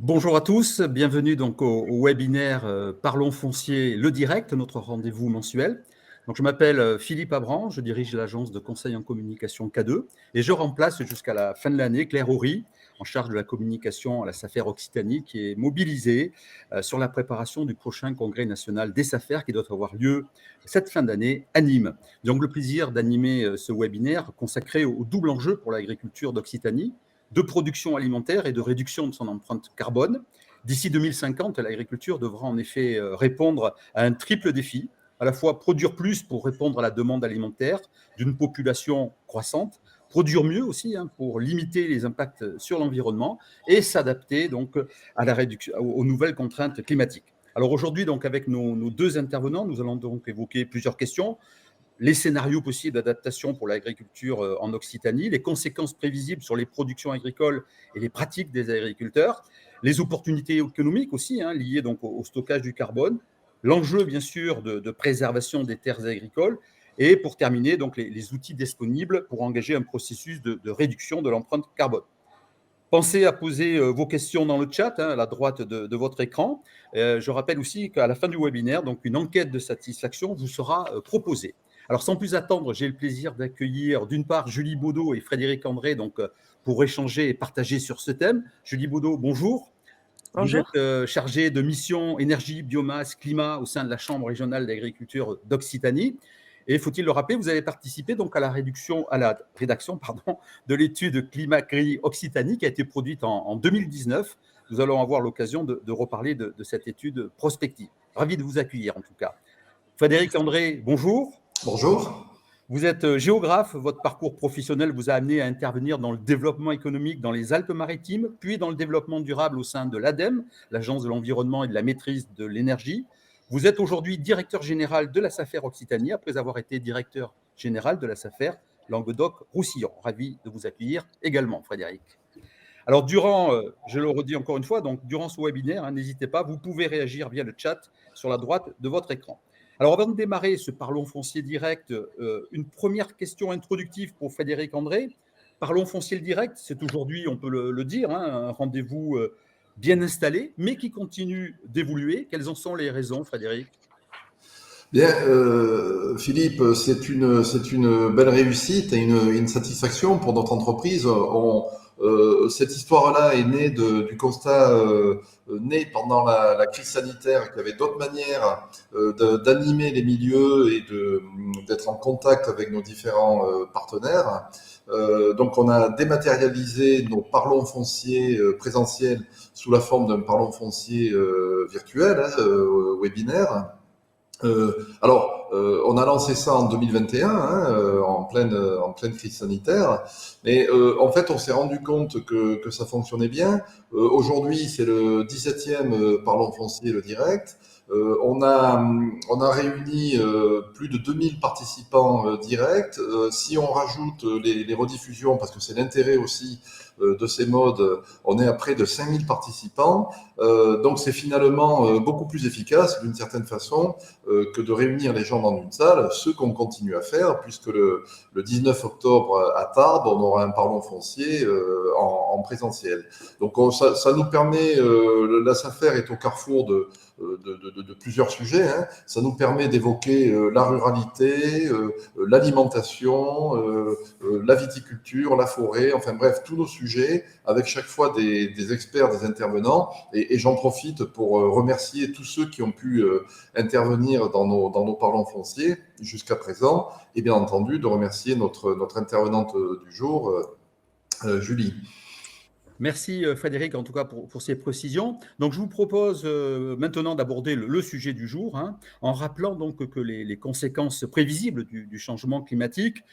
Bonjour à tous, bienvenue donc au webinaire Parlons foncier, le direct, notre rendez-vous mensuel. Donc, je m'appelle Philippe Abran, je dirige l'agence de conseil en communication K2 et je remplace jusqu'à la fin de l'année Claire Horry, en charge de la communication à la SAFER Occitanie, qui est mobilisée sur la préparation du prochain congrès national des SAFER qui doit avoir lieu cette fin d'année à Nîmes. Donc, le plaisir d'animer ce webinaire consacré au double enjeu pour l'agriculture d'Occitanie, de production alimentaire et de réduction de son empreinte carbone. D'ici 2050, l'agriculture devra en effet répondre à un triple défi, à la fois produire plus pour répondre à la demande alimentaire d'une population croissante, produire mieux aussi pour limiter les impacts sur l'environnement et s'adapter donc à la réduction, aux nouvelles contraintes climatiques. Alors aujourd'hui, donc avec nos deux intervenants, nous allons donc évoquer plusieurs questions. Les scénarios possibles d'adaptation pour l'agriculture en Occitanie, les conséquences prévisibles sur les productions agricoles et les pratiques des agriculteurs, les opportunités économiques aussi liées donc au stockage du carbone, l'enjeu bien sûr de préservation des terres agricoles et pour terminer donc les outils disponibles pour engager un processus de réduction de l'empreinte carbone. Pensez à poser vos questions dans le chat, à la droite de votre écran. Je rappelle aussi qu'à la fin du webinaire, donc une enquête de satisfaction vous sera proposée. Alors, sans plus attendre, j'ai le plaisir d'accueillir d'une part Julie Baudot et Frédéric André donc, pour échanger et partager sur ce thème. Julie Baudot, bonjour. Vous Bonjour. êtes chargée de mission énergie, biomasse, climat au sein de la Chambre régionale d'agriculture d'Occitanie. Et faut-il le rappeler, vous avez participé donc à la rédaction de l'étude Climat Gris Occitanie qui a été produite en 2019. Nous allons avoir l'occasion de reparler de cette étude prospective. Ravi de vous accueillir en tout cas. Frédéric André, bonjour. Bonjour. Vous êtes géographe, votre parcours professionnel vous a amené à intervenir dans le développement économique dans les Alpes-Maritimes, puis dans le développement durable au sein de l'ADEME, l'Agence de l'environnement et de la maîtrise de l'énergie. Vous êtes aujourd'hui directeur général de la SAFER Occitanie, après avoir été directeur général de la SAFER Languedoc-Roussillon. Ravi de vous accueillir également, Frédéric. Alors, je le redis encore une fois, donc durant ce webinaire, n'hésitez pas, vous pouvez réagir via le chat sur la droite de votre écran. Alors, avant de démarrer ce Parlons foncier direct, une première question introductive pour Frédéric André. Parlons foncier direct, c'est aujourd'hui, on peut le dire, un rendez-vous bien installé, mais qui continue d'évoluer. Quelles en sont les raisons, Frédéric ? Bien, Philippe, c'est une belle réussite et une satisfaction pour notre entreprise. Cette histoire-là est née du constat né pendant la crise sanitaire, qu'il y avait d'autres manières d'animer les milieux et d'être en contact avec nos différents partenaires. Donc, on a dématérialisé nos parlons fonciers présentiels sous la forme d'un parlon foncier virtuel, webinaire. On a lancé ça en 2021, en pleine crise sanitaire, mais en fait, on s'est rendu compte que ça fonctionnait bien. Aujourd'hui, c'est le 17e Parlons foncier, le direct. On a réuni plus de 2000 participants directs. Si on rajoute les rediffusions, parce que c'est l'intérêt aussi de ces modes, on est à près de 5000 participants. Donc c'est finalement beaucoup plus efficace d'une certaine façon que de réunir les gens dans une salle, ce qu'on continue à faire, puisque le 19 octobre à Tarbes, on aura un parlon foncier en présentiel. Donc ça nous permet, la SAFER est au carrefour de plusieurs sujets. Ça nous permet d'évoquer la ruralité, l'alimentation, la viticulture, la forêt, enfin bref, tous nos sujets, avec chaque fois des experts, des intervenants. Et j'en profite pour remercier tous ceux qui ont pu intervenir dans nos parlons fonciers jusqu'à présent, et bien entendu de remercier notre intervenante du jour, Julie. Merci Frédéric, en tout cas pour ces précisions. Donc je vous propose maintenant d'aborder le sujet du jour, en rappelant donc que les conséquences prévisibles du changement climatique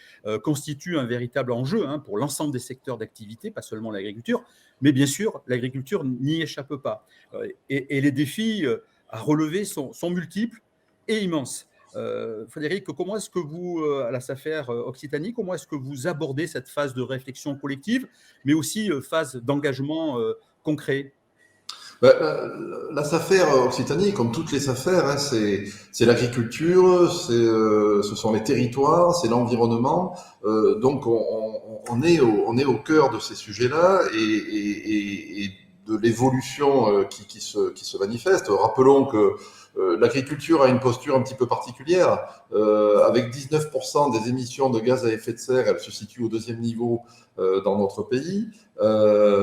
constituent un véritable enjeu pour l'ensemble des secteurs d'activité, pas seulement l'agriculture, mais bien sûr l'agriculture n'y échappe pas. Et les défis à relever sont multiples et immenses. Frédéric, comment est-ce que vous, à la SAFER Occitanie, comment est-ce que vous abordez cette phase de réflexion collective, mais aussi phase d'engagement concret ? La SAFER Occitanie, comme toutes les SAFER, c'est l'agriculture, ce sont les territoires, c'est l'environnement. Donc on est au cœur de ces sujets-là et de l'évolution qui se manifeste. Rappelons que l'agriculture a une posture un petit peu particulière. Avec 19% des émissions de gaz à effet de serre, elle se situe au deuxième niveau dans notre pays.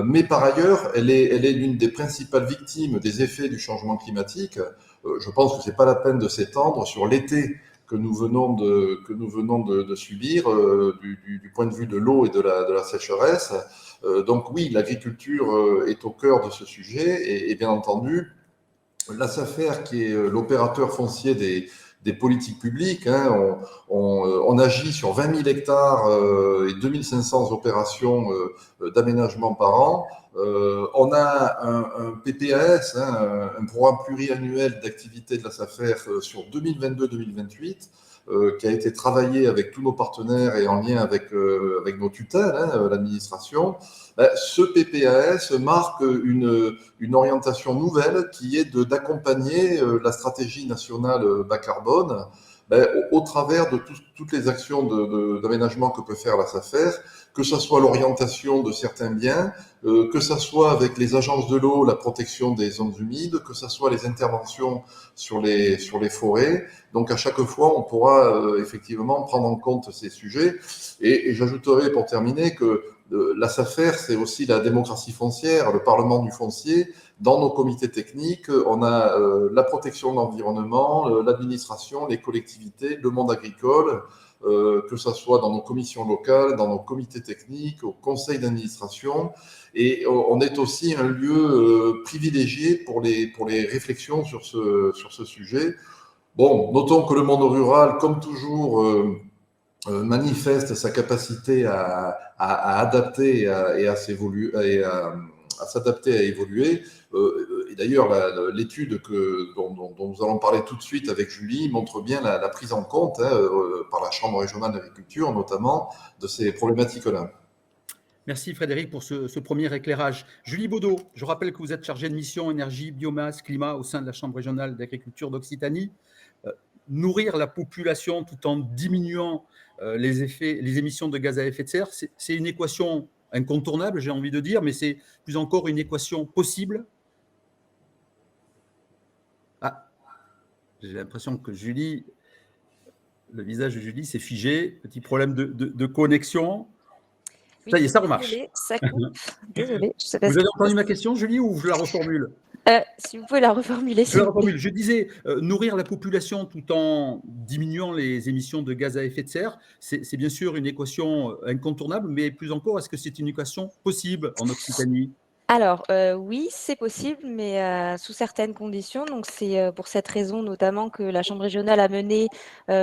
Mais par ailleurs, elle est l'une des principales victimes des effets du changement climatique. Je pense que c'est pas la peine de s'étendre sur l'été que nous venons de subir du point de vue de l'eau et de la sécheresse. Donc oui, l'agriculture est au cœur de ce sujet et bien entendu, la SAFER, qui est l'opérateur foncier des politiques publiques, hein, on agit sur 20 000 hectares et 2500 opérations d'aménagement par an. On a un PPAS, hein, un programme pluriannuel d'activité de la SAFER sur 2022-2028, qui a été travaillé avec tous nos partenaires et en lien avec nos tutelles, hein, l'administration. Ce PPAS marque une orientation nouvelle qui est d'accompagner la stratégie nationale bas carbone au travers de toutes les actions d'aménagement que peut faire la SAFER, que ce soit l'orientation de certains biens, que ce soit avec les agences de l'eau, la protection des zones humides, que ce soit les interventions sur les forêts. Donc à chaque fois, on pourra effectivement prendre en compte ces sujets. Et j'ajouterai pour terminer que la SAFER, c'est aussi la démocratie foncière, le Parlement du foncier. Dans nos comités techniques, on a la protection de l'environnement, l'administration, les collectivités, le monde agricole, que ce soit dans nos commissions locales, dans nos comités techniques, au conseil d'administration. Et on est aussi un lieu privilégié pour les réflexions sur ce sujet. Bon, notons que le monde rural, comme toujours, manifeste sa capacité à adapter et à s'adapter, à évoluer. Et d'ailleurs, l'étude dont nous allons parler tout de suite avec Julie montre bien la prise en compte par la Chambre régionale d'agriculture, notamment, de ces problématiques-là. Merci Frédéric pour ce premier éclairage. Julie Baudot, je rappelle que vous êtes chargée de mission énergie, biomasse, climat au sein de la Chambre régionale d'agriculture d'Occitanie. Nourrir la population tout en diminuant les émissions de gaz à effet de serre, c'est une équation incontournable, j'ai envie de dire, mais c'est plus encore une équation possible. Ah, j'ai l'impression que Julie, le visage de Julie s'est figé, petit problème de connexion. Oui, ça y est, ça remarche. Désolée, ça coupe. Désolée, je sais pas. Vous avez entendu ma question, Julie, ou je la reformule? Si vous pouvez la reformuler. Je la reformule. Je disais, nourrir la population tout en diminuant les émissions de gaz à effet de serre, c'est bien sûr une équation incontournable, mais plus encore, est-ce que c'est une équation possible en Occitanie? Alors, oui, c'est possible, mais sous certaines conditions. Donc, c'est pour cette raison notamment que la Chambre régionale a mené,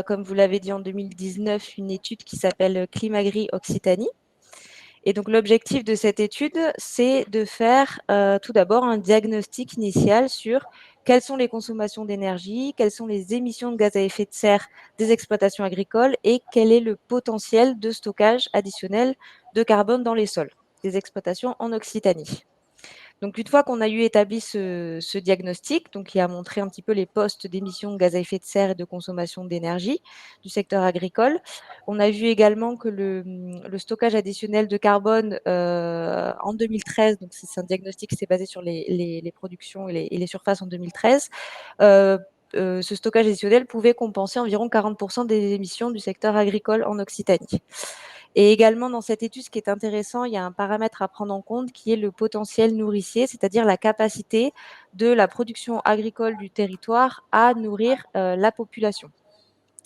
comme vous l'avez dit en 2019, une étude qui s'appelle Climagri Occitanie. Et donc, l'objectif de cette étude, c'est de faire tout d'abord un diagnostic initial sur quelles sont les consommations d'énergie, quelles sont les émissions de gaz à effet de serre des exploitations agricoles et quel est le potentiel de stockage additionnel de carbone dans les sols des exploitations en Occitanie. Donc, une fois qu'on a eu établi ce diagnostic, donc qui a montré un petit peu les postes d'émissions de gaz à effet de serre et de consommation d'énergie du secteur agricole, on a vu également que le stockage additionnel de carbone en 2013, donc c'est un diagnostic qui s'est basé sur les productions et les surfaces en 2013, ce stockage additionnel pouvait compenser environ 40% des émissions du secteur agricole en Occitanie. Et également, dans cette étude, ce qui est intéressant, il y a un paramètre à prendre en compte qui est le potentiel nourricier, c'est-à-dire la capacité de la production agricole du territoire à nourrir la population,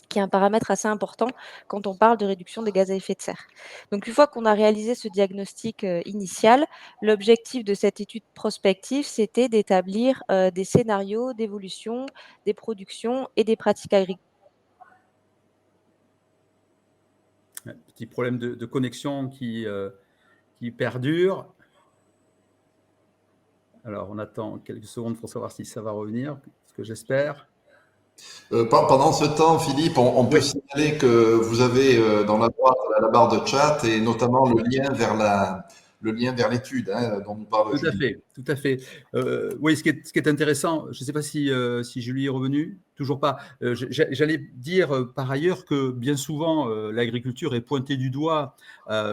qui est un paramètre assez important quand on parle de réduction des gaz à effet de serre. Donc, une fois qu'on a réalisé ce diagnostic initial, l'objectif de cette étude prospective, c'était d'établir des scénarios d'évolution des productions et des pratiques agricoles. Petit problème de connexion qui perdure. Alors, on attend quelques secondes pour savoir si ça va revenir, ce que j'espère. Pendant ce temps, Philippe, on peut signaler que vous avez dans la droite la barre de chat et notamment le lien vers le lien vers l'étude dont nous parle Tout à Julie. fait, tout à fait. Oui, ce qui est intéressant, je ne sais pas si Julie est revenue, toujours pas. J'allais dire par ailleurs que bien souvent, l'agriculture est pointée du doigt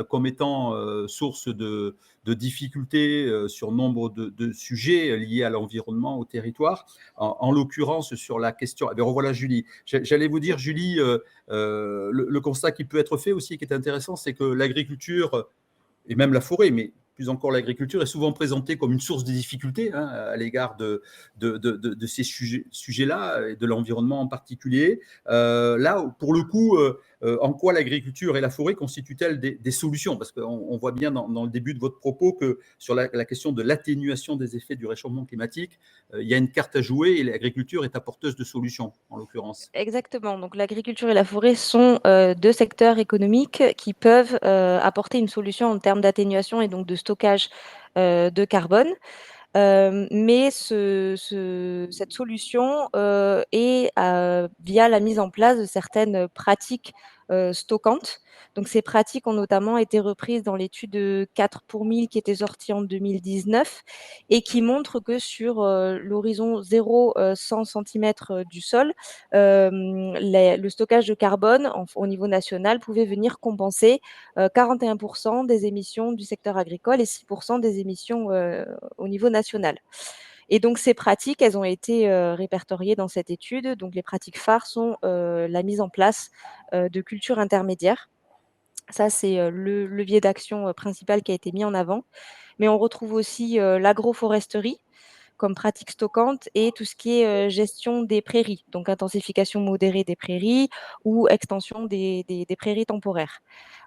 comme étant source de difficultés sur nombre de sujets liés à l'environnement, au territoire. En l'occurrence, sur la question. Eh bien, revoilà Julie. J'allais vous dire, Julie, le constat qui peut être fait aussi, qui est intéressant, c'est que l'agriculture, et même la forêt, mais plus encore l'agriculture, est souvent présentée comme une source de difficultés à l'égard de ces sujets-là et de l'environnement en particulier. Là, pour le coup, en quoi l'agriculture et la forêt constituent-elles des solutions? Parce qu'on voit bien dans le début de votre propos que sur la question de l'atténuation des effets du réchauffement climatique, il y a une carte à jouer et l'agriculture est apporteuse de solutions, en l'occurrence. Exactement. Donc l'agriculture et la forêt sont 2 secteurs économiques qui peuvent apporter une solution en termes d'atténuation et donc de stockage de carbone. Mais cette solution est via la mise en place de certaines pratiques stockantes. Donc ces pratiques ont notamment été reprises dans l'étude 4 pour 1000 qui était sortie en 2019 et qui montre que sur l'horizon 0-100 cm du sol, le stockage de carbone au niveau national pouvait venir compenser 41% des émissions du secteur agricole et 6% des émissions au niveau national. Et donc ces pratiques, elles ont été répertoriées dans cette étude. Donc les pratiques phares sont la mise en place de cultures intermédiaires. Ça, c'est le levier d'action principal qui a été mis en avant. Mais on retrouve aussi l'agroforesterie comme pratique stockante et tout ce qui est gestion des prairies, donc intensification modérée des prairies ou extension des prairies temporaires.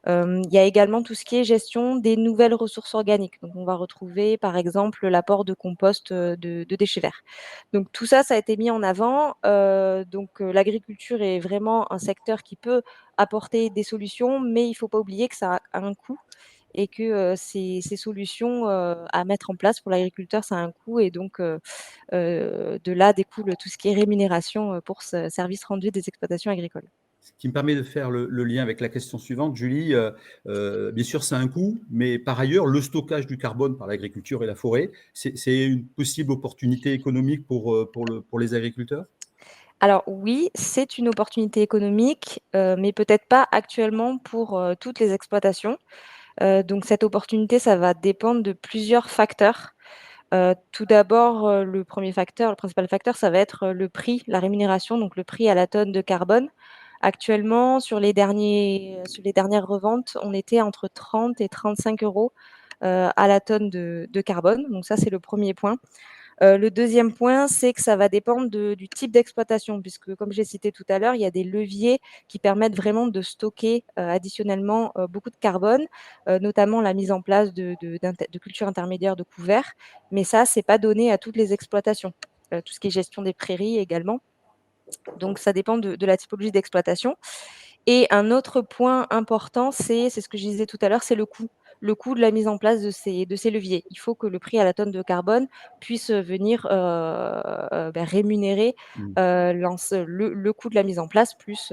Il y a également tout ce qui est gestion des nouvelles ressources organiques. Donc on va retrouver par exemple l'apport de compost de déchets verts. Donc tout ça, ça a été mis en avant. L'agriculture est vraiment un secteur qui peut apporter des solutions, mais il ne faut pas oublier que ça a un coût et que ces solutions à mettre en place pour l'agriculteur, ça a un coût et donc de là découle tout ce qui est rémunération pour ce service rendu des exploitations agricoles. Ce qui me permet de faire le lien avec la question suivante, Julie. Bien sûr, c'est un coût, mais par ailleurs, le stockage du carbone par l'agriculture et la forêt, c'est une possible opportunité économique pour les agriculteurs? Alors oui, c'est une opportunité économique, mais peut-être pas actuellement pour toutes les exploitations. Donc cette opportunité, ça va dépendre de plusieurs facteurs. Tout d'abord, le principal facteur, ça va être le prix, la rémunération, donc le prix à la tonne de carbone. Actuellement, sur les dernières reventes, on était entre 30 et 35 euros à la tonne de carbone. Donc ça, c'est le premier point. Le deuxième point, c'est que ça va dépendre du type d'exploitation, puisque comme j'ai cité tout à l'heure, il y a des leviers qui permettent vraiment de stocker additionnellement beaucoup de carbone, notamment la mise en place de cultures intermédiaires de couverts. Mais ça, c'est pas donné à toutes les exploitations. Tout ce qui est gestion des prairies également. Donc ça dépend de la typologie d'exploitation. Et un autre point important, c'est ce que je disais tout à l'heure, c'est le coût de la mise en place de ces leviers. Il faut que le prix à la tonne de carbone puisse venir rémunérer Mmh. le coût de la mise en place plus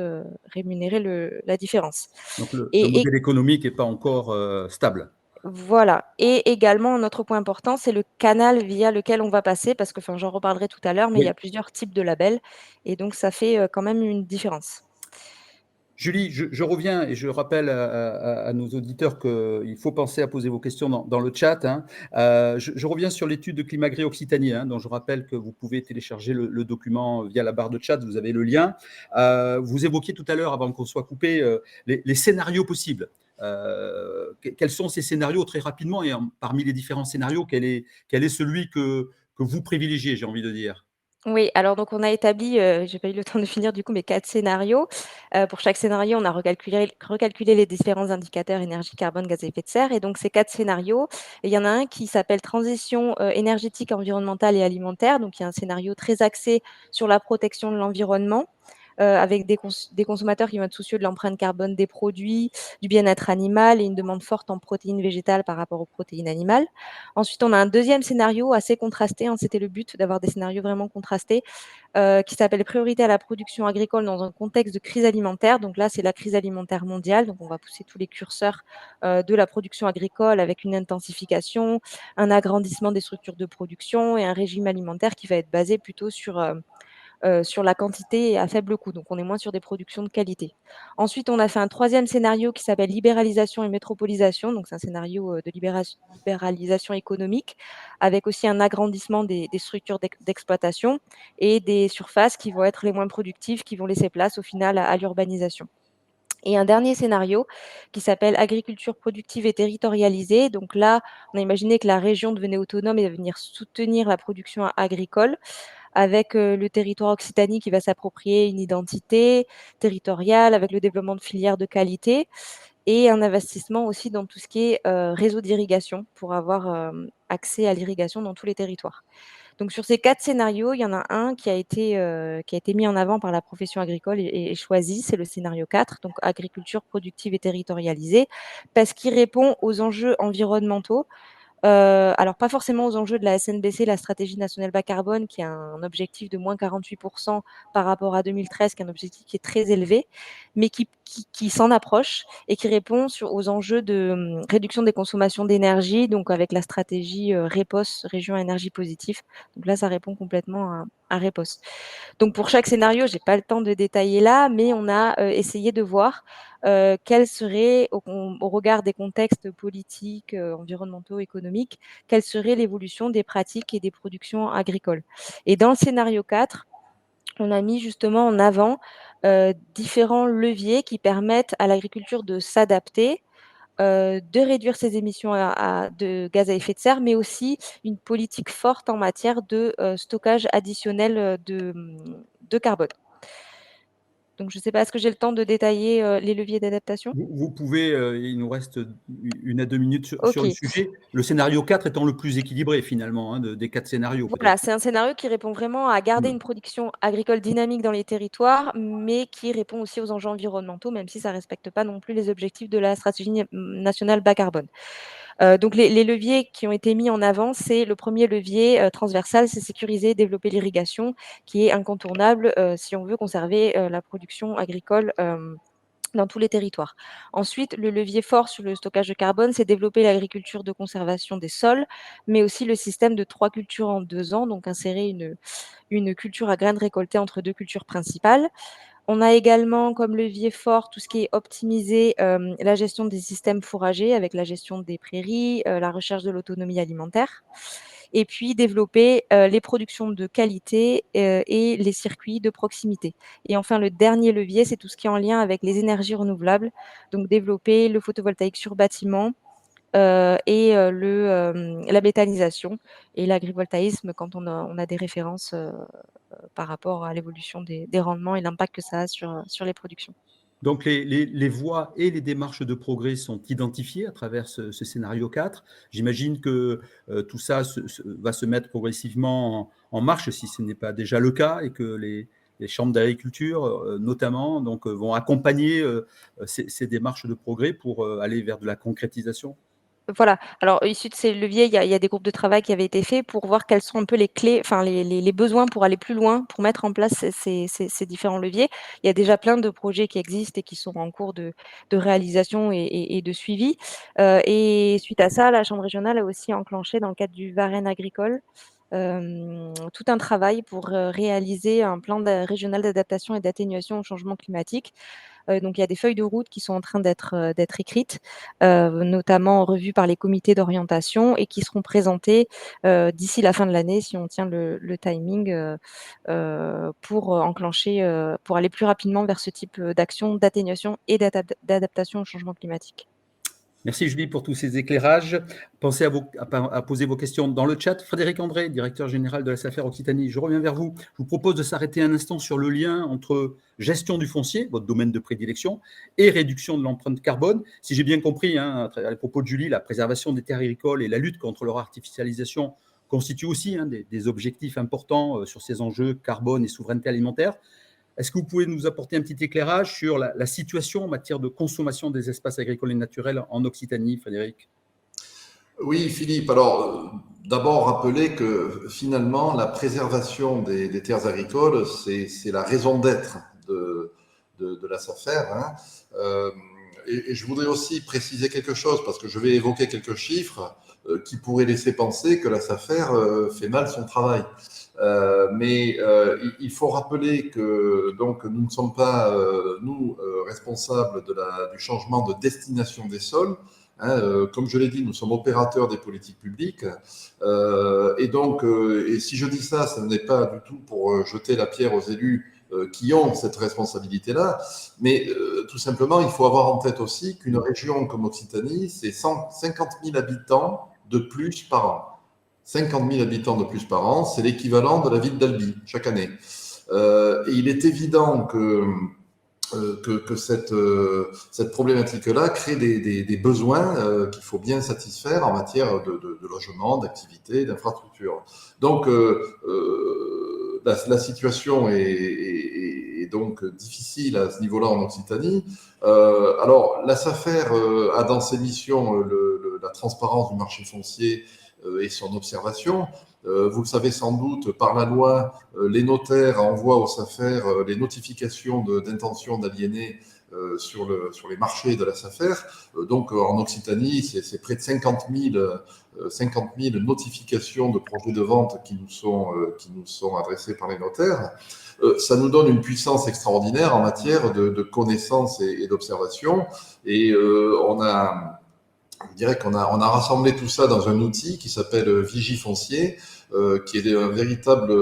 rémunérer la différence. Donc le Et modèle économique n'est pas encore stable. voilà. Et également, un autre point important, c'est le canal via lequel on va passer, parce que j'en reparlerai tout à l'heure, mais il y Oui. a plusieurs types de labels, et donc ça fait quand même une différence. Julie, je reviens et je rappelle à nos auditeurs qu'il faut penser à poser vos questions dans le chat. Je reviens sur l'étude de Climagré Occitanie, dont je rappelle que vous pouvez télécharger le document via la barre de chat, vous avez le lien. Vous évoquiez tout à l'heure, avant qu'on soit coupé, les scénarios possibles. Quels sont ces scénarios très rapidement et parmi les différents scénarios, quel est celui que vous privilégiez, j'ai envie de dire? Oui, alors donc on a établi, j'ai pas eu le temps de finir du coup mes 4 scénarios. Pour chaque scénario, on a recalculé les différents indicateurs énergie, carbone, gaz à effet de serre et donc ces 4 scénarios, il y en a un qui s'appelle transition, énergétique, environnementale et alimentaire. Donc il y a un scénario très axé sur la protection de l'environnement. avec des consommateurs qui vont être soucieux de l'empreinte carbone des produits, du bien-être animal et une demande forte en protéines végétales par rapport aux protéines animales. Ensuite, on a un deuxième scénario assez contrasté, hein, c'était le but d'avoir des scénarios vraiment contrastés, qui s'appelle priorité à la production agricole dans un contexte de crise alimentaire. Donc là, c'est la crise alimentaire mondiale. Donc on va pousser tous les curseurs de la production agricole avec une intensification, un agrandissement des structures de production et un régime alimentaire qui va être basé plutôt sur la quantité et à faible coût. Donc, on est moins sur des productions de qualité. Ensuite, on a fait un troisième scénario qui s'appelle libéralisation et métropolisation. Donc, c'est un scénario de libéralisation économique avec aussi un agrandissement des structures d'exploitation et des surfaces qui vont être les moins productives, qui vont laisser place au final à l'urbanisation. Et un dernier scénario qui s'appelle agriculture productive et territorialisée. Donc là, on a imaginé que la région devenait autonome et va venir soutenir la production agricole avec le territoire Occitanie qui va s'approprier une identité territoriale avec le développement de filières de qualité et un investissement aussi dans tout ce qui est réseau d'irrigation pour avoir accès à l'irrigation dans tous les territoires. Donc sur ces 4 scénarios, il y en a un qui a été mis en avant par la profession agricole et choisi, c'est le scénario 4, donc agriculture productive et territorialisée, parce qu'il répond aux enjeux environnementaux, alors pas forcément aux enjeux de la SNBC, la stratégie nationale bas carbone, qui a un objectif de moins 48% par rapport à 2013, qui est un objectif qui est très élevé, mais qui s'en approche et qui répond aux enjeux de réduction des consommations d'énergie, donc avec la stratégie REPOS, Région à énergie positive. Donc là, ça répond complètement à REPOS. Donc pour chaque scénario, j'ai pas le temps de détailler là, mais on a essayé de voir quelle serait, au regard des contextes politiques, environnementaux, économiques, quelle serait l'évolution des pratiques et des productions agricoles. Et dans le scénario 4, on a mis justement en avant différents leviers qui permettent à l'agriculture de s'adapter, de réduire ses émissions de gaz à effet de serre, mais aussi une politique forte en matière de stockage additionnel de carbone. Donc, je ne sais pas, est-ce que j'ai le temps de détailler les leviers d'adaptation? Vous pouvez, il nous reste 1 à 2 minutes sur le Ok, sujet. Le scénario 4 étant le plus équilibré finalement, hein, des 4 scénarios peut-être. voilà, c'est un scénario qui répond vraiment à garder Mmh. une production agricole dynamique dans les territoires, mais qui répond aussi aux enjeux environnementaux, même si ça ne respecte pas non plus les objectifs de la stratégie nationale bas carbone. Donc les leviers qui ont été mis en avant, c'est le premier levier transversal, c'est sécuriser et développer l'irrigation, qui est incontournable si on veut conserver la production agricole dans tous les territoires. Ensuite, le levier fort sur le stockage de carbone, c'est développer l'agriculture de conservation des sols, mais aussi le système de 3 cultures en 2 ans, donc insérer une culture à graines récoltées entre 2 cultures principales. On a également comme levier fort tout ce qui est optimiser la gestion des systèmes fourragers avec la gestion des prairies, la recherche de l'autonomie alimentaire et puis développer les productions de qualité et les circuits de proximité. Et enfin, le dernier levier, c'est tout ce qui est en lien avec les énergies renouvelables, donc développer le photovoltaïque sur bâtiment et la méthanisation et l'agrivoltaïsme quand on a des références par rapport à l'évolution des rendements et l'impact que ça a sur les productions. Donc les voies et les démarches de progrès sont identifiées à travers ce scénario 4. J'imagine que tout ça va se mettre progressivement en marche, si ce n'est pas déjà le cas, et que les chambres d'agriculture, notamment, donc, vont accompagner ces démarches de progrès pour aller vers de la concrétisation. Voilà. Alors, issu de ces leviers, il y a des groupes de travail qui avaient été faits pour voir quelles sont un peu les clés, enfin les besoins pour aller plus loin, pour mettre en place ces différents leviers. Il y a déjà plein de projets qui existent et qui sont en cours de réalisation et de suivi. Et suite à ça, la Chambre régionale a aussi enclenché, dans le cadre du Varenne agricole, tout un travail pour réaliser un plan régional d'adaptation et d'atténuation au changement climatique. Donc il y a des feuilles de route qui sont en train d'être écrites, notamment revues par les comités d'orientation et qui seront présentées d'ici la fin de l'année si on tient le timing pour enclencher, pour aller plus rapidement vers ce type d'action d'atténuation et d'adaptation au changement climatique. Merci Julie pour tous ces éclairages. Pensez à poser vos questions dans le chat. Frédéric André, directeur général de la SAFER Occitanie, je reviens vers vous. Je vous propose de s'arrêter un instant sur le lien entre gestion du foncier, votre domaine de prédilection, et réduction de l'empreinte carbone. Si j'ai bien compris, hein, à travers les propos de Julie, la préservation des terres agricoles et la lutte contre leur artificialisation constituent aussi des objectifs importants sur ces enjeux carbone et souveraineté alimentaire. Est-ce que vous pouvez nous apporter un petit éclairage sur la situation en matière de consommation des espaces agricoles et naturels en Occitanie, Frédéric? Oui, Philippe. Alors, d'abord rappeler que finalement, la préservation des terres agricoles, c'est la raison d'être de la SAFER, hein. Et je voudrais aussi préciser quelque chose, parce que je vais évoquer quelques chiffres qui pourraient laisser penser que la SAFER fait mal son travail. Mais il faut rappeler que donc nous ne sommes pas responsables du changement de destination des sols. Hein, comme je l'ai dit, nous sommes opérateurs des politiques publiques. Et donc, et si je dis ça, ce n'est pas du tout pour jeter la pierre aux élus qui ont cette responsabilité-là, mais tout simplement, il faut avoir en tête aussi qu'une région comme Occitanie, c'est 150 000 habitants de plus par an. 50 000 habitants de plus par an, c'est l'équivalent de la ville d'Albi chaque année. Et il est évident que cette problématique-là crée des besoins qu'il faut bien satisfaire en matière de logement, d'activité, d'infrastructure. Donc, la situation est donc difficile à ce niveau-là en Occitanie. Alors, la SAFER a dans ses missions la transparence du marché foncier et son observation. Vous le savez sans doute, par la loi, les notaires envoient aux SAFER les notifications d'intention d'aliéner sur les marchés de la SAFER. Donc en Occitanie, c'est près de 50 000 notifications de projets de vente qui nous sont adressées par les notaires. Ça nous donne une puissance extraordinaire en matière de connaissances et d'observation. Et je dirais qu'on a rassemblé tout ça dans un outil qui s'appelle Vigifoncier, qui est un véritable,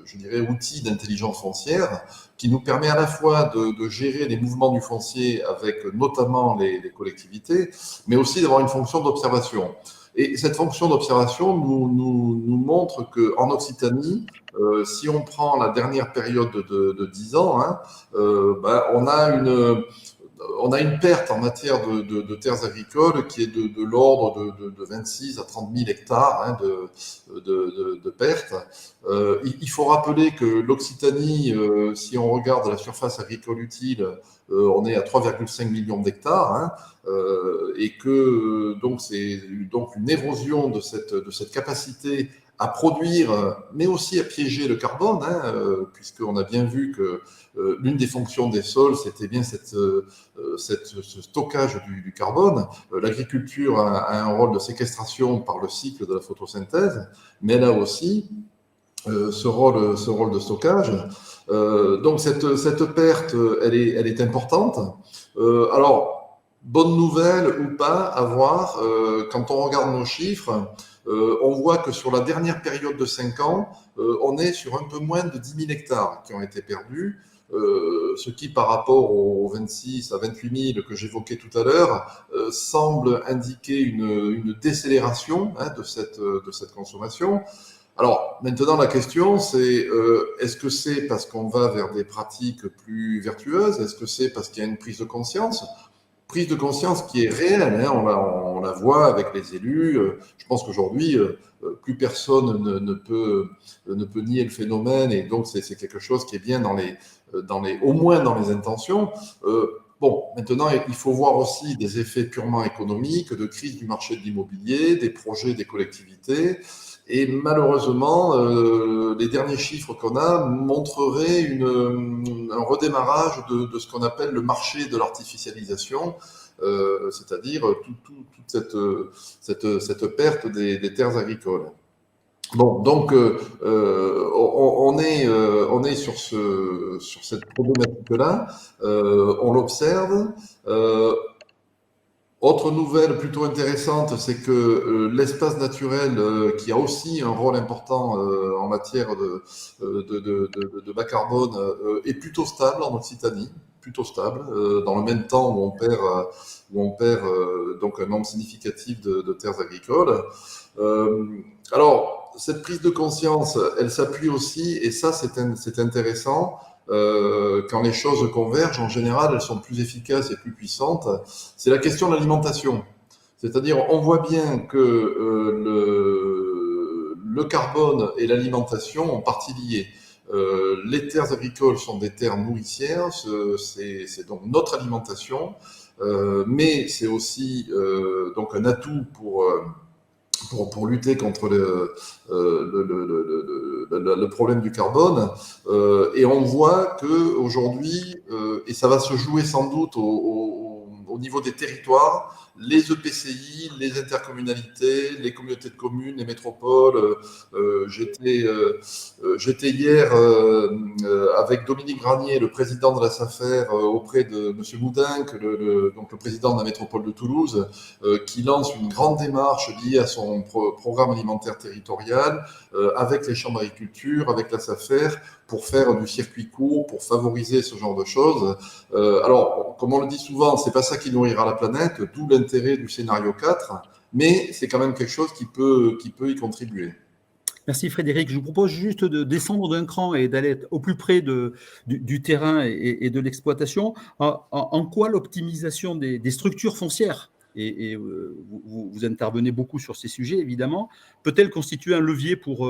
je dirais, outil d'intelligence foncière qui nous permet à la fois de gérer les mouvements du foncier avec notamment les collectivités, mais aussi d'avoir une fonction d'observation. Et cette fonction d'observation nous montre qu'en Occitanie, si on prend la dernière période de 10 ans, hein, on a une perte en matière de terres agricoles qui est de l'ordre de 26 à 30 000 hectares, hein, de pertes. Il faut rappeler que l'Occitanie, si on regarde la surface agricole utile, on est à 3,5 millions d'hectares, hein, et que donc c'est donc une érosion de cette capacité à produire, mais aussi à piéger le carbone, hein, puisqu'on a bien vu que l'une des fonctions des sols, c'était bien ce stockage du carbone. L'agriculture a un rôle de séquestration par le cycle de la photosynthèse, mais elle a aussi ce rôle de stockage. Donc cette perte, elle est importante. Alors, bonne nouvelle ou pas à voir, quand on regarde nos chiffres, on voit que sur la dernière période de 5 ans, on est sur un peu moins de 10 000 hectares qui ont été perdus, ce qui, par rapport aux 26 à 28 000 que j'évoquais tout à l'heure, semble indiquer une décélération, hein, de cette consommation. Alors, maintenant, la question, c'est est-ce que c'est parce qu'on va vers des pratiques plus vertueuses? Est-ce que c'est parce qu'il y a une prise de conscience? Prise de conscience qui est réelle, hein, on la voit avec les élus. Je pense qu'aujourd'hui, plus personne ne peut nier le phénomène, et donc c'est quelque chose qui est bien au moins dans les intentions. Bon, maintenant, il faut voir aussi des effets purement économiques, de crise du marché de l'immobilier, des projets des collectivités. Et malheureusement, les derniers chiffres qu'on a montreraient un redémarrage de ce qu'on appelle le marché de l'artificialisation, c'est-à-dire toute cette perte des terres agricoles. Bon, donc on est sur cette problématique-là, on l'observe. Autre nouvelle plutôt intéressante, c'est que l'espace naturel, qui a aussi un rôle important en matière de bas carbone, est plutôt stable en Occitanie, plutôt stable, dans le même temps où on perd donc un nombre significatif de terres agricoles. Alors, cette prise de conscience, elle s'appuie aussi, et ça c'est intéressant, quand les choses convergent, en général, elles sont plus efficaces et plus puissantes. C'est la question de l'alimentation. C'est-à-dire, on voit bien que le carbone et l'alimentation ont partie liée. Les terres agricoles sont des terres nourricières, c'est donc notre alimentation, mais c'est aussi donc un atout pour lutter contre le problème du carbone. Et on voit qu'aujourd'hui, et ça va se jouer sans doute au niveau des territoires, les EPCI, les intercommunalités, les communautés de communes, les métropoles. J'étais hier avec Dominique Granier, le président de la SAFER, auprès de M. Moudinque, donc le président de la métropole de Toulouse, qui lance une grande démarche liée à son programme alimentaire territorial avec les chambres d'agriculture, avec la SAFER, pour faire du circuit court, pour favoriser ce genre de choses. Alors, comme on le dit souvent, c'est pas ça qui nourrira la planète, d'où l'intérêt du scénario 4, mais c'est quand même quelque chose qui peut y contribuer. Merci Frédéric. Je vous propose juste de descendre d'un cran et d'aller au plus près du terrain et de l'exploitation. En quoi l'optimisation des structures foncières, et vous intervenez beaucoup sur ces sujets évidemment, peut-elle constituer un levier pour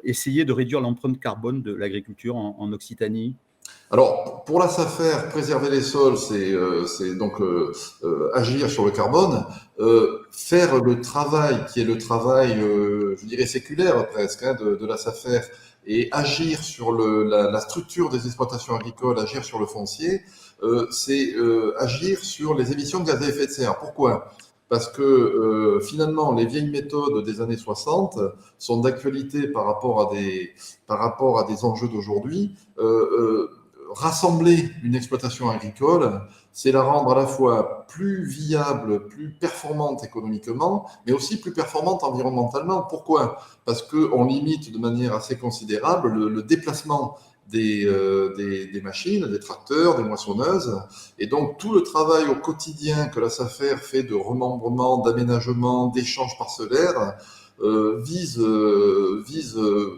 essayer de réduire l'empreinte carbone de l'agriculture en Occitanie ? Alors, pour la SAFER, préserver les sols, c'est donc agir sur le carbone, faire le travail qui est le travail, je dirais séculaire presque, hein, de la SAFER, et agir sur la structure des exploitations agricoles, agir sur le foncier, c'est agir sur les émissions de gaz à effet de serre. Pourquoi ? Parce que finalement, les vieilles méthodes des années 60 sont d'actualité par rapport à des enjeux d'aujourd'hui. Rassembler une exploitation agricole, c'est la rendre à la fois plus viable, plus performante économiquement, mais aussi plus performante environnementalement. Pourquoi ? Parce qu'on limite de manière assez considérable le déplacement des machines, des tracteurs, des moissonneuses. Et donc, tout le travail au quotidien que la SAFER fait de remembrement, d'aménagement, d'échange parcellaire, vise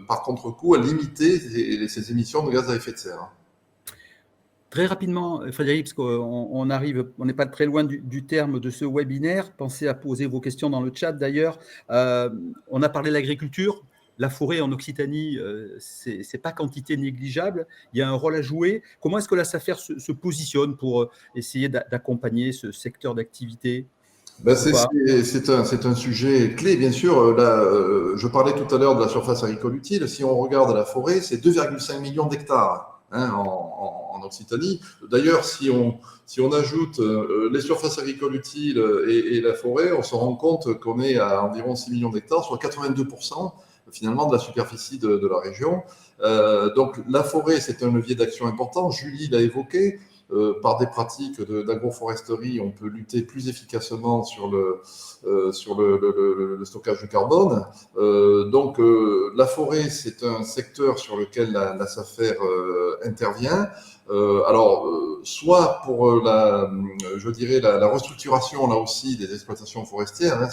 par contre-coup à limiter ces émissions de gaz à effet de serre. Très rapidement, Frédéric, parce qu'on n'est pas très loin du terme de ce webinaire. Pensez à poser vos questions dans le chat d'ailleurs. On a parlé de l'agriculture. La forêt en Occitanie, c'est pas quantité négligeable. Il y a un rôle à jouer. Comment est-ce que la SAFER se positionne pour essayer d'accompagner ce secteur d'activité ? Ben c'est un sujet clé, bien sûr. Là, je parlais tout à l'heure de la surface agricole utile. Si on regarde la forêt, c'est 2,5 millions d'hectares en Occitanie. D'ailleurs, si on ajoute les surfaces agricoles utiles et la forêt, on se rend compte qu'on est à environ 6 millions d'hectares, soit 82% finalement de la superficie de la région. Donc la forêt, c'est un levier d'action important. Julie l'a évoqué. Par des pratiques d'agroforesterie, on peut lutter plus efficacement sur le stockage du carbone. Donc, la forêt, c'est un secteur sur lequel la SAFER intervient. Alors, soit pour je dirais la restructuration là aussi des exploitations forestières. Hein,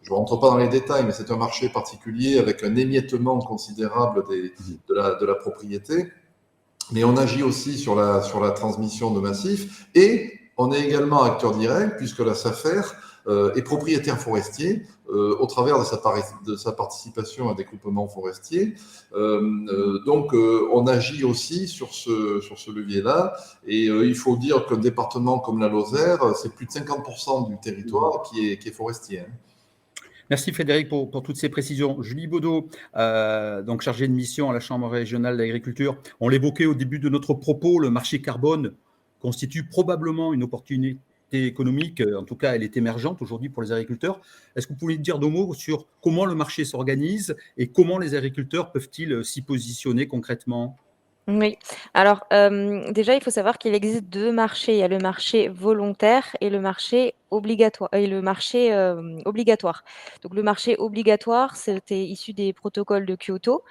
je ne rentre pas dans les détails, mais c'est un marché particulier avec un émiettement considérable de la propriété. Mais on agit aussi sur la transmission de massifs et on est également acteur direct puisque la SAFER est propriétaire forestier au travers de sa participation à des groupements forestiers. Donc, on agit aussi sur ce levier-là. Et il faut dire qu'un département comme la Lozère, c'est plus de 50% du territoire qui est forestier. Hein. Merci Frédéric pour toutes ces précisions. Julie Baudot, donc chargée de mission à la Chambre régionale d'agriculture. On l'évoquait au début de notre propos, le marché carbone constitue probablement une opportunité économique. En tout cas, elle est émergente aujourd'hui pour les agriculteurs. Est-ce que vous pouvez dire 2 mots sur comment le marché s'organise et comment les agriculteurs peuvent-ils s'y positionner concrètement ? Oui. Alors, déjà, il faut savoir qu'il existe 2 marchés. Il y a le marché volontaire et le marché obligatoire. Donc le marché obligatoire, c'était issu des protocoles de Kyoto.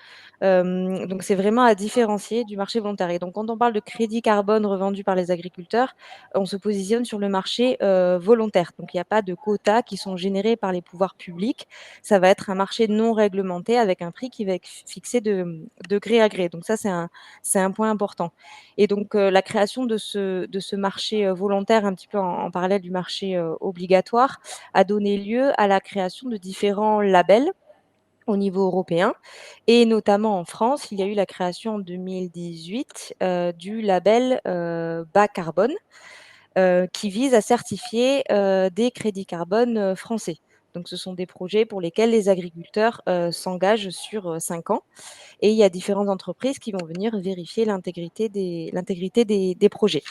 Donc c'est vraiment à différencier du marché volontaire. Et donc quand on parle de crédit carbone revendu par les agriculteurs, on se positionne sur le marché volontaire. Donc il n'y a pas de quotas qui sont générés par les pouvoirs publics. Ça va être un marché non réglementé avec un prix qui va être fixé de gré à gré. Donc ça, c'est un point important. Et donc, la création de ce marché volontaire, un petit peu en parallèle du marché obligatoire, a donné lieu à la création de différents labels. au niveau européen et notamment en France, il y a eu la création en 2018 du label bas carbone qui vise à certifier des crédits carbone français. Donc, ce sont des projets pour lesquels les agriculteurs s'engagent sur 5 ans et il y a différentes entreprises qui vont venir vérifier l'intégrité des projets.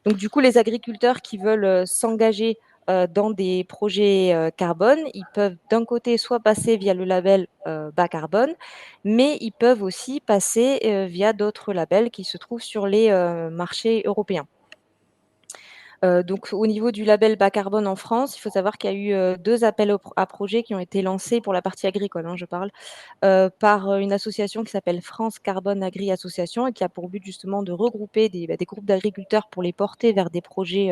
Donc, du coup, les agriculteurs qui veulent s'engager dans des projets carbone, ils peuvent d'un côté soit passer via le label bas carbone, mais ils peuvent aussi passer via d'autres labels qui se trouvent sur les marchés européens. Donc au niveau du label bas carbone en France, il faut savoir qu'il y a eu 2 appels à projets qui ont été lancés pour la partie agricole, hein, je parle, par une association qui s'appelle France Carbone Agri Association et qui a pour but justement de regrouper des groupes d'agriculteurs pour les porter vers des projets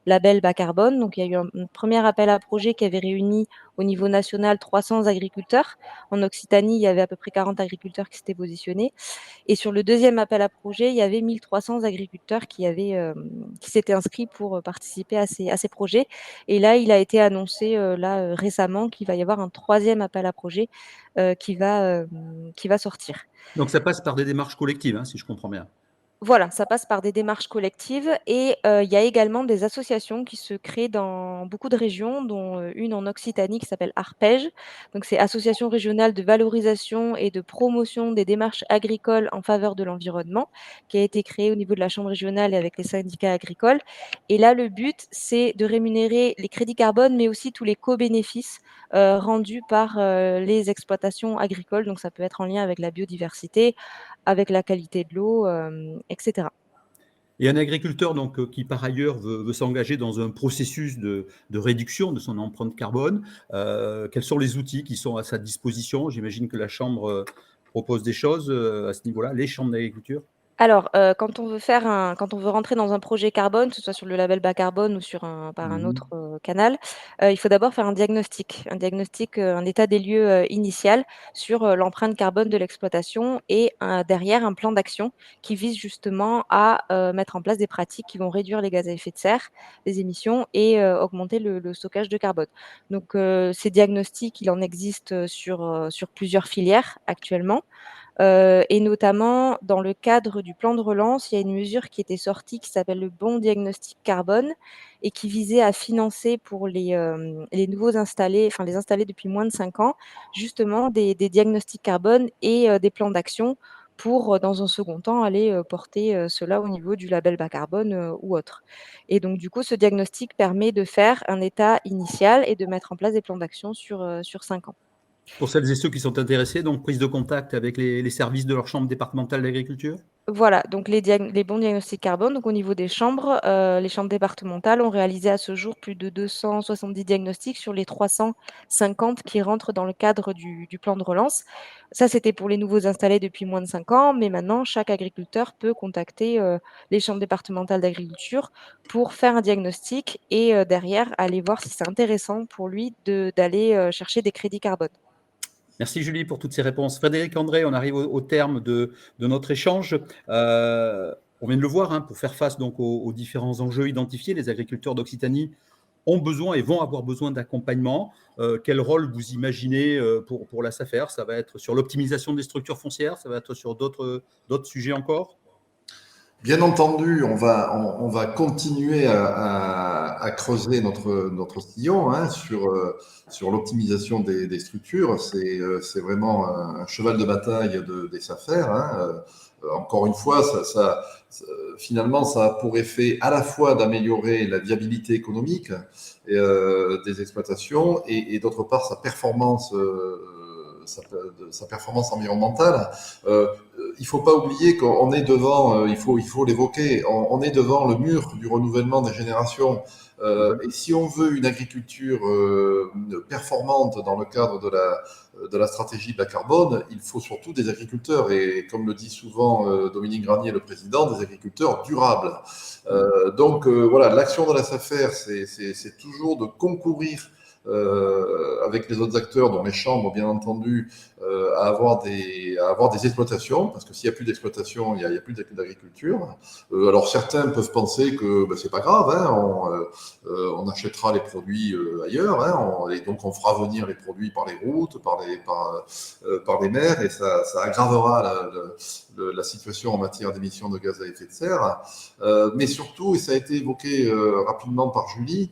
label bas carbone. Donc il y a eu un premier appel à projet qui avait réuni au niveau national 300 agriculteurs. En Occitanie, il y avait à peu près 40 agriculteurs qui s'étaient positionnés. Et sur le deuxième appel à projet, il y avait 1300 agriculteurs qui s'étaient inscrits pour participer à ces projets. Et là, il a été annoncé récemment qu'il va y avoir un troisième appel à projet qui va sortir. Donc ça passe par des démarches collectives, hein, si je comprends bien. Voilà, ça passe par des démarches collectives et il y a également des associations qui se créent dans beaucoup de régions, dont une en Occitanie qui s'appelle ARPEJ. Donc c'est Association régionale de valorisation et de promotion des démarches agricoles en faveur de l'environnement, qui a été créée au niveau de la chambre régionale et avec les syndicats agricoles. Et là, le but, c'est de rémunérer les crédits carbone, mais aussi tous les co-bénéfices rendus par les exploitations agricoles. Donc ça peut être en lien avec la biodiversité, avec la qualité de l'eau, etc. Et un agriculteur donc, qui, par ailleurs, veut s'engager dans un processus de réduction de son empreinte carbone, quels sont les outils qui sont à sa disposition? J'imagine que la Chambre propose des choses à ce niveau-là, les chambres d'agriculture. Alors, quand on veut rentrer dans un projet carbone, que ce soit sur le label bas carbone ou par un Mhm. autre canal, il faut d'abord faire un diagnostic, un état des lieux initial sur l'empreinte carbone de l'exploitation et derrière un plan d'action qui vise justement à mettre en place des pratiques qui vont réduire les gaz à effet de serre, les émissions et augmenter le stockage de carbone. Donc, ces diagnostics, il en existe sur plusieurs filières actuellement. Et notamment, dans le cadre du plan de relance, il y a une mesure qui était sortie qui s'appelle le bon diagnostic carbone et qui visait à financer pour les nouveaux installés, enfin les installés depuis moins de 5 ans, justement des diagnostics carbone et des plans d'action pour, dans un second temps, aller porter cela au niveau du label bas carbone ou autre. Et donc, du coup, ce diagnostic permet de faire un état initial et de mettre en place des plans d'action sur 5 ans. Pour celles et ceux qui sont intéressés, donc prise de contact avec les services de leur chambre départementale d'agriculture. Voilà, donc les bons diagnostics carbone, donc au niveau des chambres, les chambres départementales ont réalisé à ce jour plus de 270 diagnostics sur les 350 qui rentrent dans le cadre du plan de relance. Ça, c'était pour les nouveaux installés depuis moins de 5 ans, mais maintenant, chaque agriculteur peut contacter les chambres départementales d'agriculture pour faire un diagnostic et derrière, aller voir si c'est intéressant pour lui d'aller chercher des crédits carbone. Merci Julie pour toutes ces réponses. Frédéric André, on arrive au terme de notre échange. On vient de le voir, hein, pour faire face donc aux différents enjeux identifiés, les agriculteurs d'Occitanie ont besoin et vont avoir besoin d'accompagnement. Quel rôle vous imaginez pour la SAFER? Ça va être sur l'optimisation des structures foncières, ça va être sur d'autres sujets encore? Bien entendu, on va continuer à creuser notre sillon, hein, sur l'optimisation des structures. C'est vraiment un cheval de bataille des SAFER, hein. Encore une fois, finalement, ça a pour effet à la fois d'améliorer la viabilité économique des exploitations et d'autre part sa performance environnementale. Il ne faut pas oublier qu'on est devant, il faut l'évoquer, on est devant le mur du renouvellement des générations. Et si on veut une agriculture performante dans le cadre de la stratégie bas carbone, il faut surtout des agriculteurs. Et comme le dit souvent Dominique Granier, le président, des agriculteurs durables. Donc voilà, l'action de la SAFER, c'est toujours de concourir avec les autres acteurs, dont les chambres, bien entendu, à avoir des exploitations, parce que s'il n'y a plus d'exploitation, il n'y a plus d'agriculture. Alors certains peuvent penser que c'est pas grave, hein, on achètera les produits ailleurs, hein, et donc on fera venir les produits par les routes, par les mers, et ça aggravera la situation en matière d'émissions de gaz à effet de serre. Mais surtout, et ça a été évoqué rapidement par Julie,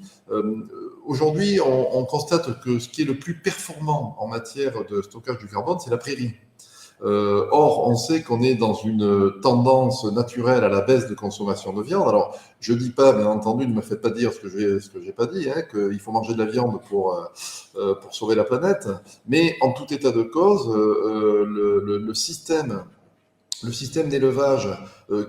aujourd'hui, on constate que ce qui est le plus performant en matière de stockage du carbone, c'est la prairie. Or, on sait qu'on est dans une tendance naturelle à la baisse de consommation de viande. Alors, je dis pas, bien entendu, ne me faites pas dire ce que j'ai pas dit, hein, qu'il faut manger de la viande pour sauver la planète. Mais en tout état de cause, le système d'élevage,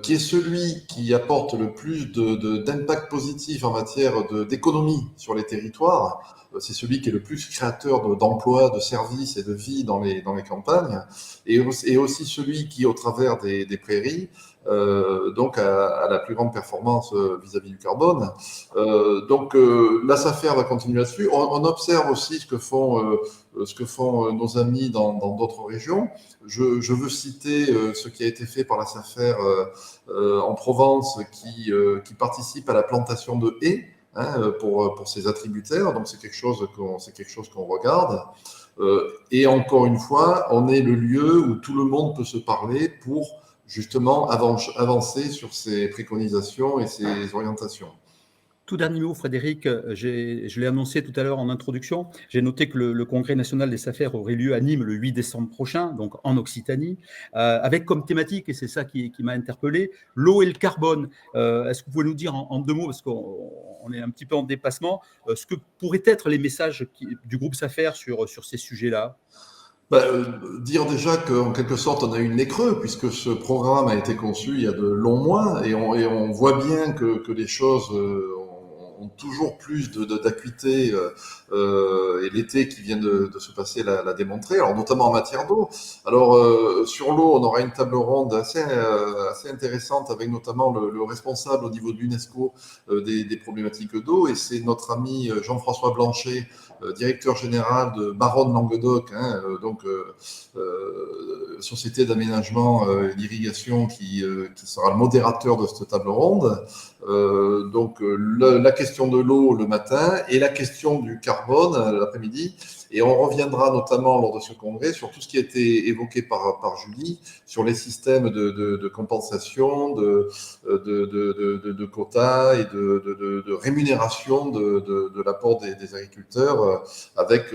qui est celui qui apporte le plus d'impact positif en matière d'économie sur les territoires, c'est celui qui est le plus créateur d'emplois, de services et de vie dans les campagnes, et aussi celui qui, au travers des prairies, donc a la plus grande performance vis-à-vis du carbone. Donc la SAFER va continuer là-dessus. On observe aussi ce que font nos amis dans d'autres régions. Je veux citer ce qui a été fait par la SAFER en Provence, qui participe à la plantation de haies, hein, pour ses attributaires. Donc c'est quelque chose qu'on regarde. Et encore une fois, on est le lieu où tout le monde peut se parler pour justement avancer sur ces préconisations et ces orientations. Tout dernier mot, Frédéric, je l'ai annoncé tout à l'heure en introduction, j'ai noté que le congrès national des SAFER aurait lieu à Nîmes le 8 décembre prochain, donc en Occitanie, avec comme thématique, et c'est ça qui m'a interpellé, l'eau et le carbone. Est-ce que vous pouvez nous dire en 2 mots, parce qu'on est un petit peu en dépassement, ce que pourraient être les messages du groupe SAFER sur ces sujets-là? Dire déjà qu'en quelque sorte on a eu le nez creux, puisque ce programme a été conçu il y a de longs mois, et on voit bien que les choses ont toujours plus d'acuité, et l'été qui vient de se passer l'a démontré, alors notamment en matière d'eau. Alors sur l'eau, on aura une table ronde assez intéressante, avec notamment le responsable au niveau de l'UNESCO des problématiques d'eau, et c'est notre ami Jean-François Blanchet, directeur général de Baronne Languedoc, hein, société d'aménagement et d'irrigation, qui sera le modérateur de cette table ronde. Donc la question de l'eau le matin et la question du carbone l'après-midi. Et on reviendra notamment lors de ce congrès sur tout ce qui a été évoqué par Julie, sur les systèmes de compensation, de quotas et de rémunération de l'apport des agriculteurs, avec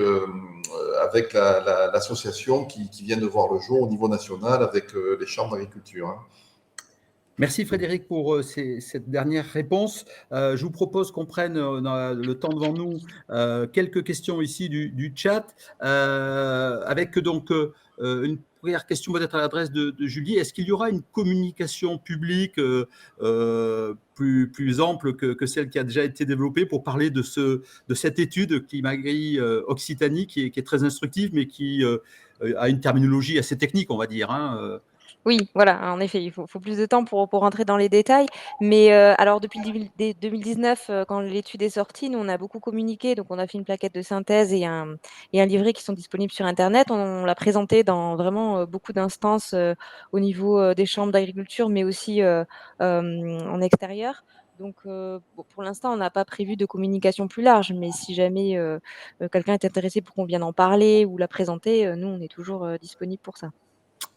l'association qui vient de voir le jour au niveau national avec les chambres d'agriculture. Hein. Merci Frédéric pour cette dernière réponse. Je vous propose qu'on prenne dans le temps devant nous quelques questions ici du chat, avec donc une première question peut-être à l'adresse de Julie. Est-ce qu'il y aura une communication publique plus ample que celle qui a déjà été développée pour parler de cette étude Climagri Occitanie qui est très instructive, mais qui a une terminologie assez technique, on va dire, hein. Oui, voilà, en effet, il faut plus de temps pour rentrer dans les détails. Mais alors, depuis 2019, quand l'étude est sortie, nous, on a beaucoup communiqué. Donc, on a fait une plaquette de synthèse et un livret qui sont disponibles sur Internet. On l'a présenté dans vraiment beaucoup d'instances au niveau des chambres d'agriculture, mais aussi en extérieur. Donc, pour l'instant, on n'a pas prévu de communication plus large. Mais si jamais quelqu'un est intéressé pour qu'on vienne en parler ou la présenter, nous, on est toujours disponible pour ça.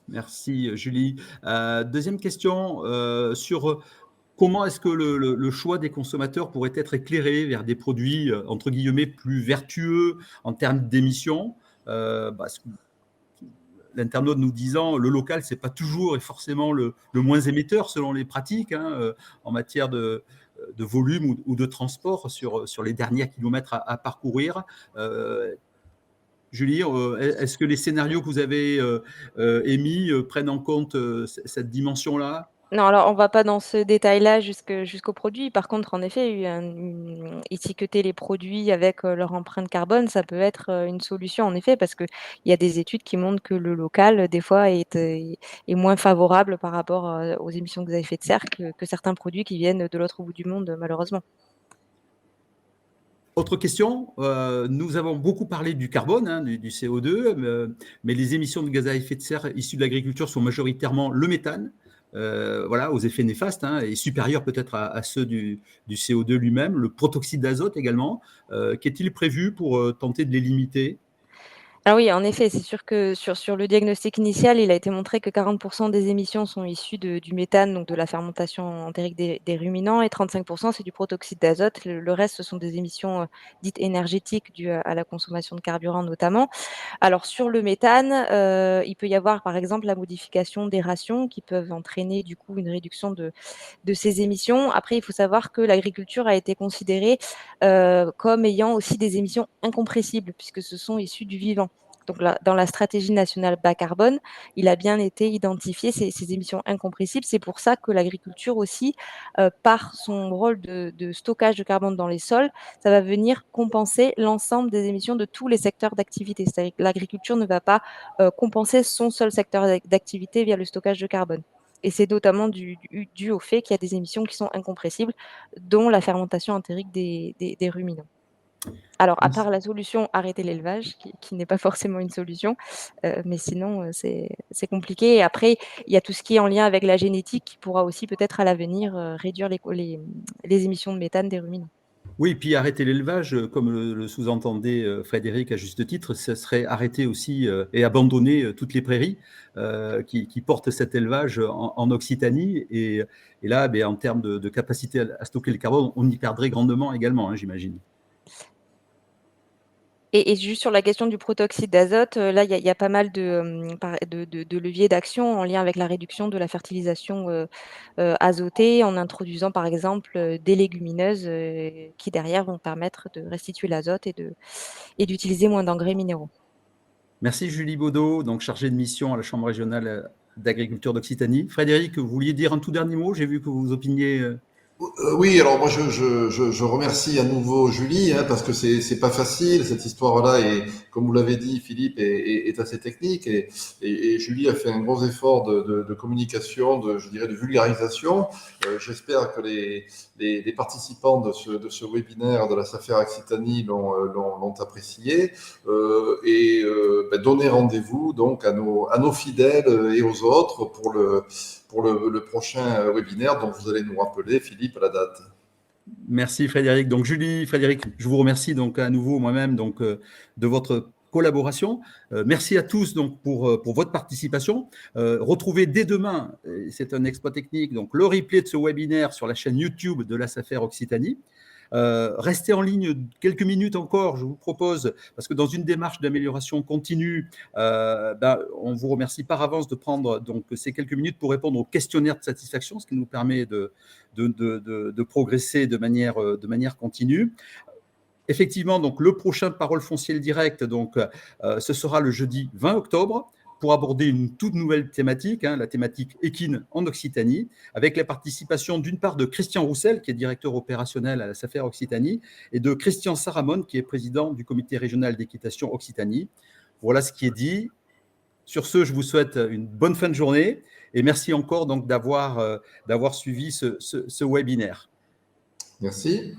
Merci Julie. Deuxième question sur comment est-ce que le choix des consommateurs pourrait être éclairé vers des produits entre guillemets plus vertueux en termes d'émissions. L'internaute nous disant le local, c'est pas toujours et forcément le moins émetteur selon les pratiques, hein, en matière de volume ou de transport sur les derniers kilomètres à parcourir. Julie, est-ce que les scénarios que vous avez émis prennent en compte cette dimension-là? Non, alors on va pas dans ce détail-là jusqu'aux produits. Par contre, en effet, étiqueter les produits avec leur empreinte carbone, ça peut être une solution, en effet, parce qu'il y a des études qui montrent que le local, des fois, est moins favorable par rapport aux émissions de gaz à effet de serre que certains produits qui viennent de l'autre bout du monde, malheureusement. Autre question, nous avons beaucoup parlé du carbone, hein, du CO2, mais les émissions de gaz à effet de serre issues de l'agriculture sont majoritairement le méthane, voilà, aux effets néfastes, hein, et supérieurs peut-être à ceux du CO2 lui-même, le protoxyde d'azote également. Qu'est-il prévu pour tenter de les limiter? Ah oui, en effet, c'est sûr que sur le diagnostic initial, il a été montré que 40 des émissions sont issues du méthane, donc de la fermentation entérique des ruminants, et 35 c'est du protoxyde d'azote. Le reste, ce sont des émissions, dites énergétiques dues à la consommation de carburant notamment. Alors sur le méthane, il peut y avoir par exemple la modification des rations qui peuvent entraîner du coup une réduction de ces émissions. Après, il faut savoir que l'agriculture a été considérée, comme ayant aussi des émissions incompressibles puisque ce sont issus du vivant. Donc là, dans la stratégie nationale bas carbone, il a bien été identifié ces émissions incompressibles. C'est pour ça que l'agriculture aussi, par son rôle de stockage de carbone dans les sols, ça va venir compenser l'ensemble des émissions de tous les secteurs d'activité. C'est-à-dire que l'agriculture ne va pas compenser son seul secteur d'activité via le stockage de carbone. Et c'est notamment dû au fait qu'il y a des émissions qui sont incompressibles, dont la fermentation entérique des ruminants. Alors, à part la solution arrêter l'élevage, qui n'est pas forcément une solution, mais sinon, c'est compliqué. Et après, il y a tout ce qui est en lien avec la génétique qui pourra aussi peut-être à l'avenir réduire les émissions de méthane des ruminants. Oui, puis arrêter l'élevage, comme le sous-entendait Frédéric à juste titre, ce serait arrêter aussi et abandonner toutes les prairies qui portent cet élevage en Occitanie. Et là, ben, en termes de capacité à stocker le carbone, on y perdrait grandement également, hein, j'imagine. Et juste sur la question du protoxyde d'azote, là, il y a pas mal de leviers d'action en lien avec la réduction de la fertilisation, azotée, en introduisant, par exemple, des légumineuses, qui derrière vont permettre de restituer l'azote et d'utiliser moins d'engrais minéraux. Merci Julie Baudot, donc chargée de mission à la Chambre régionale d'agriculture d'Occitanie. Frédéric, vous vouliez dire un tout dernier mot? J'ai vu que vous opiniez. Oui, alors moi je remercie à nouveau Julie, hein, parce que c'est pas facile cette histoire-là, et comme vous l'avez dit, Philippe est assez technique, et Julie a fait un gros effort de communication, je dirais de vulgarisation. J'espère que les participants de ce webinaire de la SAFER Occitanie l'ont apprécié, donner rendez-vous donc à nos fidèles et aux autres pour le prochain webinaire dont vous allez nous rappeler, Philippe, la date. Merci Frédéric. Donc Julie, Frédéric, je vous remercie donc à nouveau moi-même donc de votre collaboration. Merci à tous donc pour votre participation. Retrouvez dès demain, c'est un exploit technique, donc le replay de ce webinaire sur la chaîne YouTube de la SAFER Occitanie. Restez en ligne quelques minutes encore, je vous propose, parce que dans une démarche d'amélioration continue, on vous remercie par avance de prendre donc, ces quelques minutes pour répondre au questionnaire de satisfaction, ce qui nous permet de progresser de manière continue. Effectivement, donc, le prochain Parole foncière direct, donc, ce sera le jeudi 20 octobre pour aborder une toute nouvelle thématique, hein, la thématique équine en Occitanie, avec la participation d'une part de Christian Roussel, qui est directeur opérationnel à la SAFER Occitanie, et de Christian Saramon, qui est président du comité régional d'équitation Occitanie. Voilà ce qui est dit. Sur ce, je vous souhaite une bonne fin de journée et merci encore donc d'avoir suivi ce webinaire. Merci.